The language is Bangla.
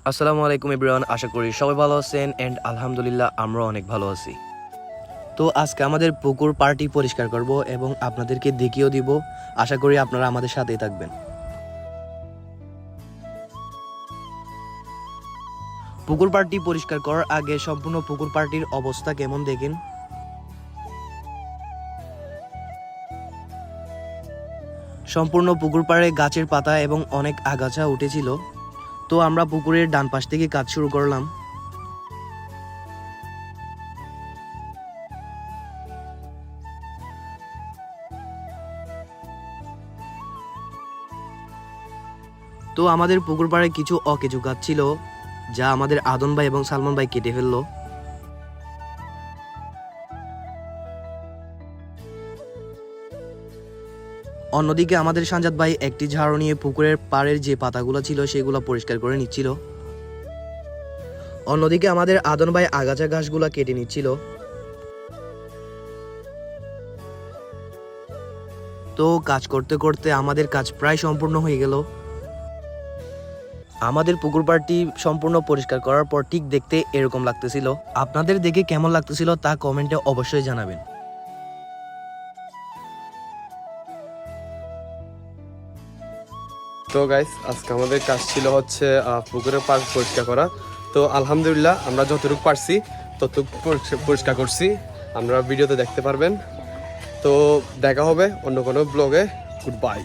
আসসালামু আলাইকুম এভরিওয়ান, আশা করি সবাই ভালো আছেন এন্ড আলহামদুলিল্লাহ আমরা অনেক ভালো আছি। তো আজকে আমাদের পুকুর পার্টি পরিষ্কার করব এবং আপনাদেরকে দেখিয়েও দিব। আশা করি আপনারা আমাদের সাথেই থাকবেন। পুকুর পার্টি পরিষ্কার করার আগে সম্পূর্ণ পুকুর পার্টির অবস্থা কেমন দেখেন। সম্পূর্ণ পুকুর পাড়ে গাছের পাতা এবং অনেক আগাছা উঠেছিল। তো আমরা পুকুরের ডান পাশ থেকে কাজ শুরু করলাম। তো আমাদের পুকুর পাড়ে কিছু অকেজু গাছ ছিল, যা আমাদের আদন ভাই এবং সালমান ভাই কেটে ফেললো। অন্যদিকে আমাদের সানজাদ ভাই একটি ঝাড়ু নিয়ে পুকুরের পাড়ের যে পাতাগুলো ছিল সেগুলো পরিষ্কার করে নিচ্ছিল। অন্যদিকে আমাদের আদন ভাই আগাছা ঘাসগুলো কেটে নিচ্ছিল। তো কাজ করতে করতে আমাদের কাজ প্রায় সম্পূর্ণ হয়ে গেল। আমাদের পুকুর পাড়টি সম্পূর্ণ পরিষ্কার করার পর ঠিক দেখতে এরকম লাগতেছিল। আপনাদের দেখে কেমন লাগতেছিল তা কমেন্টে অবশ্যই জানাবেন। তো গাইস, আজকে আমাদের কাজ ছিল হচ্ছে পুকুরের পাড় পরিষ্কার করা। তো আলহামদুলিল্লাহ আমরা যতটুকু পারছি ততটুকু পরিষ্কার করছি, আমরা ভিডিওতে দেখতে পারবেন। তো দেখা হবে অন্য কোনো ব্লগে। Good bye.